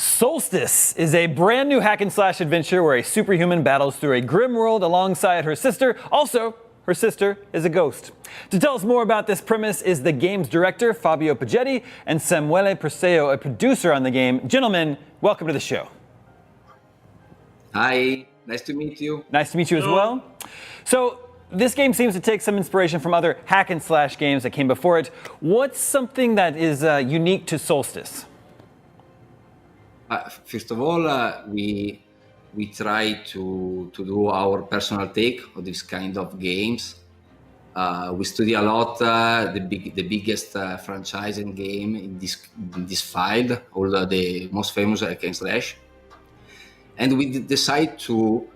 Soulstice is a brand new hack and slash adventure where a superhuman battles through a grim world alongside her sister. Also, her sister is a ghost. To tell us more about this premise is the game's director, Fabio Pagetti, and Samuele Perseo, a producer on the game. Gentlemen, welcome to the show. Hi, nice to meet you. Nice to meet you as well. So, this game seems to take some inspiration from other hack and slash games that came before it. What's something that is unique to Soulstice? First of all, we try to do our personal take of this kind of games. We study a lot the biggest franchise and game in this field, all the most famous hack and slash, and we decide to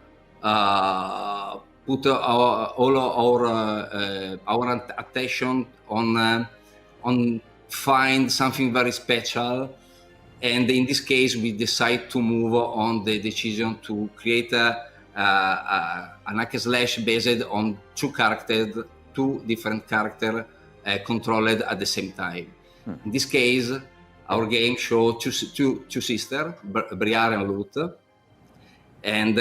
put all our attention on find something very special. And in this case, we decide to move on the decision to create an hack and slash based on two different characters controlled at the same time. In this case, our game shows two sisters, Briar and Lute, and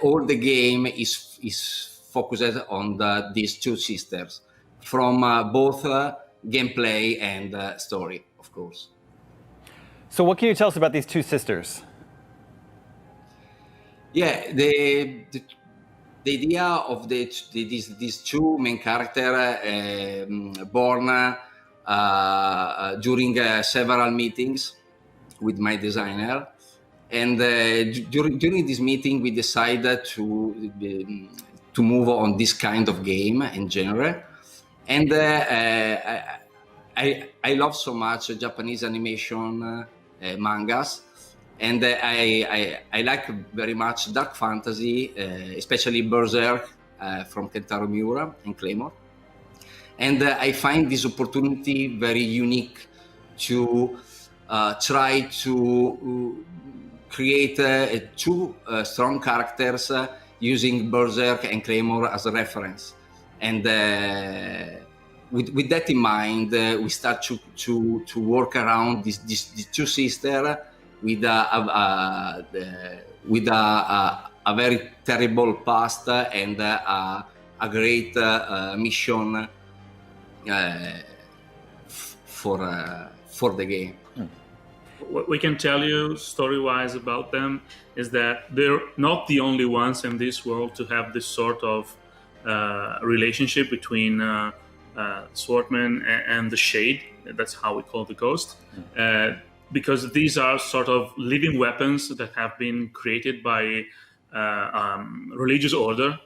all the game is focused on these two sisters from both gameplay and story, of course. So what can you tell us about these two sisters? Yeah, the idea of these two main characters born during several meetings with my designer, and during this meeting we decided to move on this kind of game in genre, and I love so much Japanese animation. Mangas, and I like very much dark fantasy, especially Berserk from Kentaro Miura and Claymore, and I find this opportunity very unique to try to create two strong characters using Berserk and Claymore as a reference, and with that in mind, we start to work around these two sisters with a very terrible past and a great mission for the game. What we can tell you story-wise about them is that they're not the only ones in this world to have this sort of relationship between Swordman and the Shade. That's how we call the ghost, because these are sort of living weapons that have been created by religious order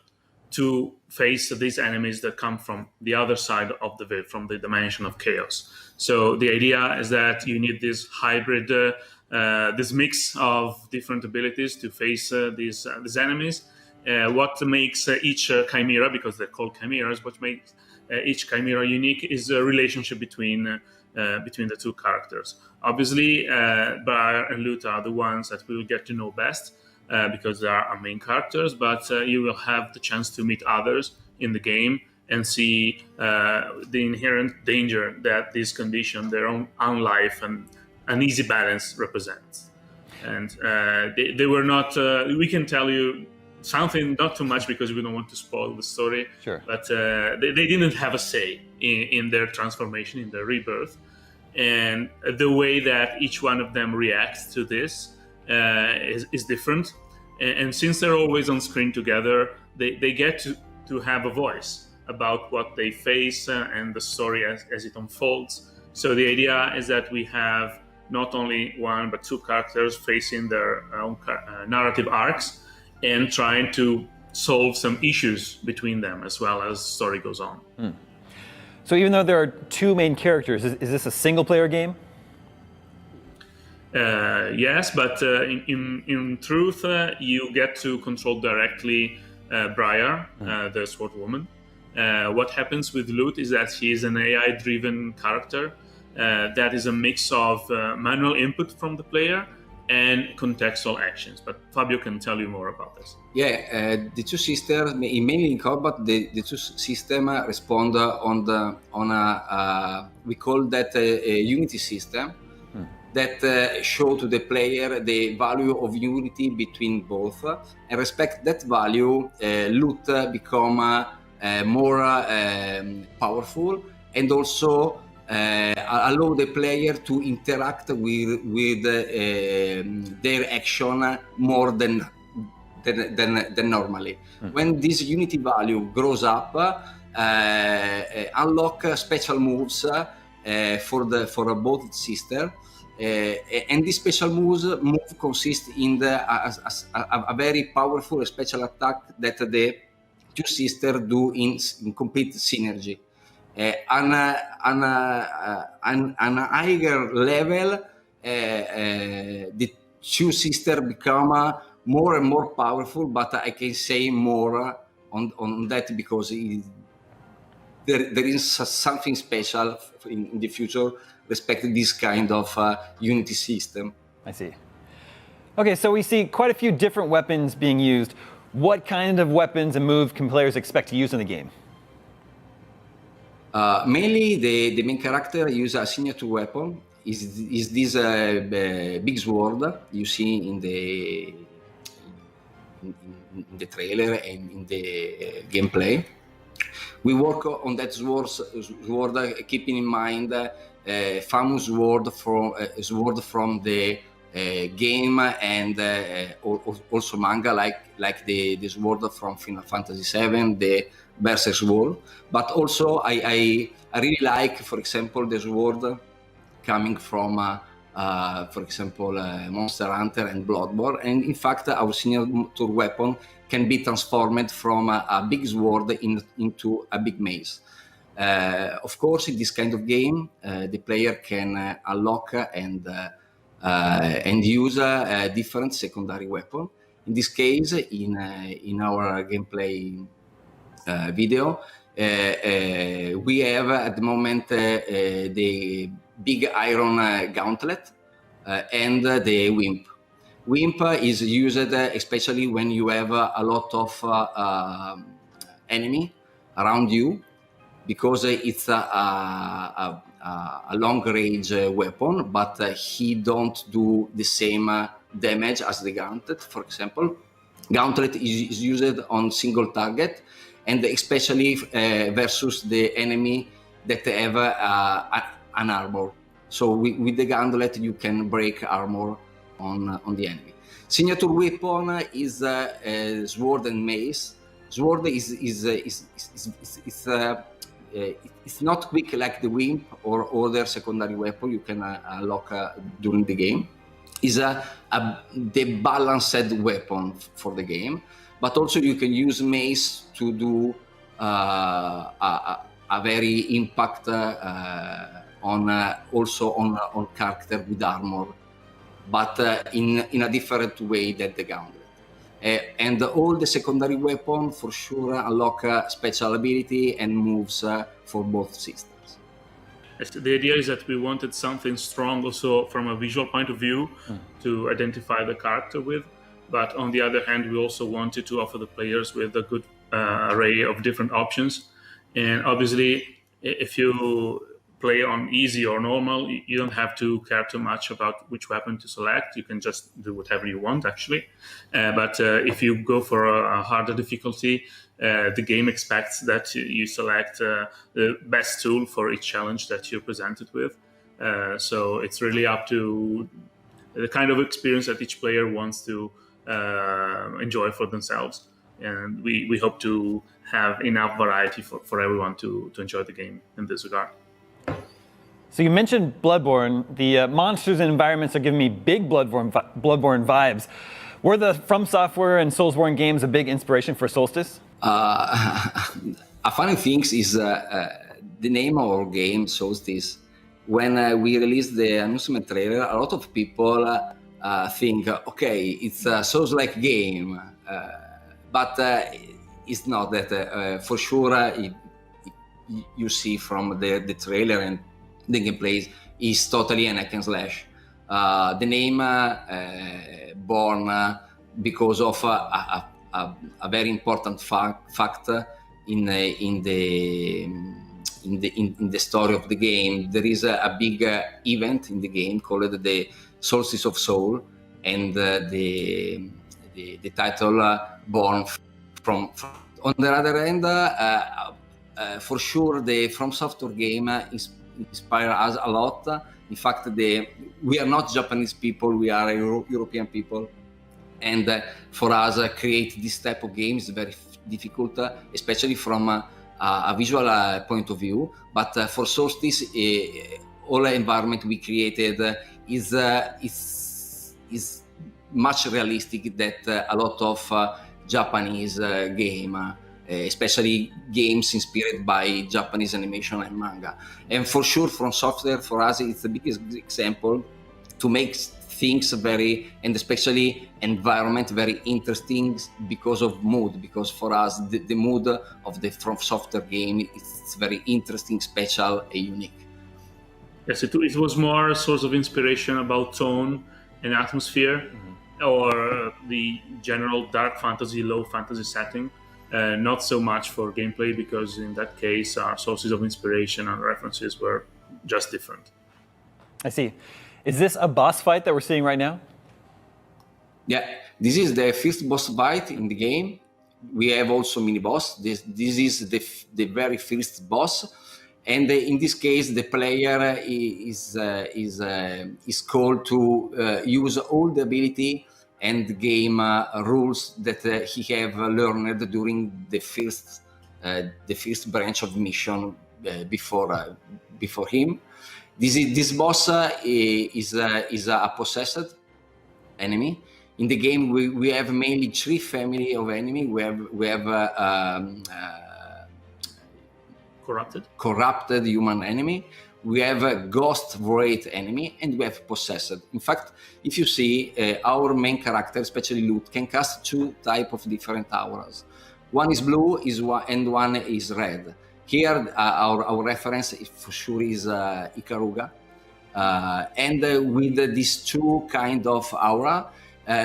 to face these enemies that come from the other side of the veil, from the dimension of chaos. So the idea is that you need this hybrid, this mix of different abilities to face these enemies. What makes each chimera, because they're called chimeras, what makes each chimera unique is a relationship between the two characters. Obviously, Briar and Lute are the ones that we will get to know best because they are our main characters, but you will have the chance to meet others in the game and see the inherent danger that this condition, their own life and uneasy balance represents. And they were not, we can tell you something, not too much because we don't want to spoil the story. Sure. But they didn't have a say in their transformation, in their rebirth. And the way that each one of them reacts to this is different. And since they're always on screen together, they get to have a voice about what they face and the story as it unfolds. So the idea is that we have not only one but two characters facing their own narrative arcs and trying to solve some issues between them as well as the story goes on. So even though there are two main characters, is this a single-player game? Yes, but in truth, you get to control directly Briar, the sword woman. What happens with Lute is that he is an AI-driven character that is a mix of manual input from the player and contextual actions. But Fabio can tell you more about this. Yeah, the two sisters, mainly in combat, the two systems respond on a we call that a unity system. that show to the player the value of unity between both, and respect that value, Lute become more powerful, and also allow the player to interact with their action more than normally. When this unity value grows up, unlock special moves for both sisters, and these special move consist in a very powerful special attack that the two sisters do in complete synergy. On a higher level, the two sisters become more and more powerful, but I can say more on that because there is something special in the future respecting this kind of unity system. I see. Okay, so we see quite a few different weapons being used. What kind of weapons and moves can players expect to use in the game? Mainly, the main character uses a signature weapon. Is this big sword you see in the trailer and in the gameplay. We work on that sword keeping in mind famous sword from the game and also manga, like the sword from Final Fantasy VII, the Berserk sword. But also I really like, for example, the sword coming from, for example, Monster Hunter and Bloodborne. And in fact, our signature weapon can be transformed from a big sword into a big mace. Of course, in this kind of game, the player can unlock and use a different secondary weapon. In this case, in our gameplay video, we have at the moment the big iron gauntlet and the wimp. Wimp is used especially when you have a lot of enemy around you, because it's a long-range weapon, but he don't do the same damage as the gauntlet. For example, gauntlet is used on single target, and especially versus the enemy that have an armor. So with the gauntlet, you can break armor on the enemy. Signature weapon is sword and mace. Sword it's not quick like the wimp or other secondary weapon you can unlock during the game. Is the balanced weapon for the game, but also you can use mace to do a very impact also on character with armor, but in a different way than the gauntlet. And all the secondary weapon for sure unlock special ability and moves for both systems. The idea is that we wanted something strong also from a visual point of view to identify the character with, but on the other hand, we also wanted to offer the players with a good array of different options. And obviously, if you play on easy or normal, you don't have to care too much about which weapon to select. You can just do whatever you want, actually. But if you go for a harder difficulty, the game expects that you select the best tool for each challenge that you're presented with. So it's really up to the kind of experience that each player wants to enjoy for themselves. And we hope to have enough variety for everyone to enjoy the game in this regard. So you mentioned Bloodborne. The monsters and environments are giving me big Bloodborne vibes. Were the From Software and Soulsborne games a big inspiration for Soulstice? A funny thing is the name of our game, Soulstice. When we released the announcement trailer, a lot of people think, okay, it's a Souls-like game, but it's not that. For sure, you see from the trailer and the gameplay is totally an hack and slash. The name born because of a very important fact in the in the story of the game. There is a big event in the game called the Soulstice of Soul, and the title born from. On the other end, for sure, the From Software game inspire us a lot. In fact, we are not Japanese people; we are European people, and for us, create this type of games is very difficult, especially from a visual point of view. But for Soulstice, all environment we created is much realistic that a lot of Japanese game, especially games inspired by Japanese animation and manga. And for sure, From Software for us, it's the biggest example to make things very, and especially environment, very interesting because of mood. Because for us, the mood of the From Software game is very interesting, special, and unique. Yes, it was more a source of inspiration about tone and atmosphere, or the general dark fantasy, low fantasy setting. Not so much for gameplay, because in that case our sources of inspiration and references were just different. I see. Is this a boss fight that we're seeing right now? Yeah, this is the first boss fight in the game. We have also mini boss. This is the very first boss, and in this case the player is called to use all the ability and game rules that he have learned during the first branch of mission before him. This boss is a possessed enemy. In the game, we have mainly three family of enemy. We have corrupted human enemy. We have a ghost void enemy, and we have possessed. In fact, if you see, our main character, especially Lute, can cast two type of different auras. One is blue, and one is red. Here, our reference for sure is Ikaruga, and with these two kind of aura,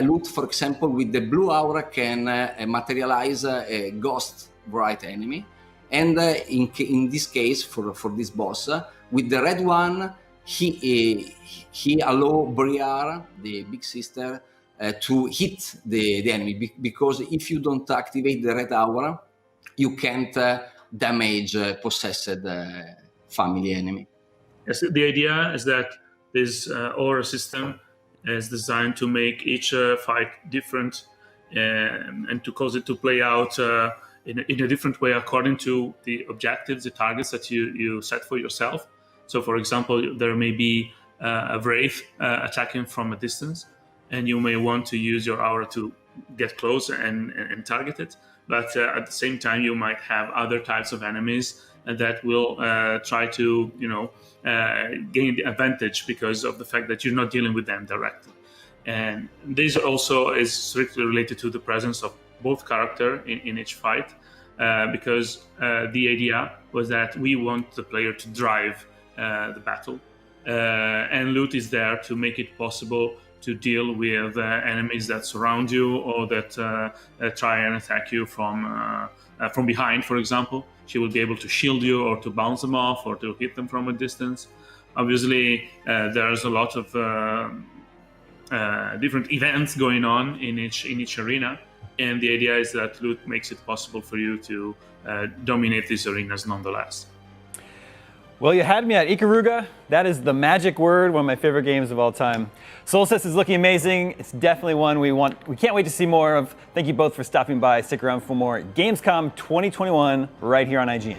Lute, for example, with the blue aura can materialize a ghost bright enemy, and in this case, for this boss, with the red one, he allow Briar, the big sister, to hit the enemy, because if you don't activate the red aura, you can't damage possessed family enemy. Yes, the idea is that this aura system is designed to make each fight different, and to cause it to play out in a different way according to the objectives, the targets that you set for yourself. So, for example, there may be a wraith attacking from a distance, and you may want to use your aura to get close and target it. But at the same time, you might have other types of enemies that will try to, gain the advantage because of the fact that you're not dealing with them directly. And this also is strictly related to the presence of both character in each fight, because the idea was that we want the player to drive the battle, and Lute is there to make it possible to deal with enemies that surround you, or that try and attack you from behind, for example. She will be able to shield you, or to bounce them off, or to hit them from a distance. Obviously, there's a lot of different events going on in each arena, and the idea is that Lute makes it possible for you to dominate these arenas nonetheless. Well, you had me at Ikaruga. That is the magic word, one of my favorite games of all time. Soulstice is looking amazing. It's definitely one we can't wait to see more of. Thank you both for stopping by. Stick around for more Gamescom 2021 right here on IGN.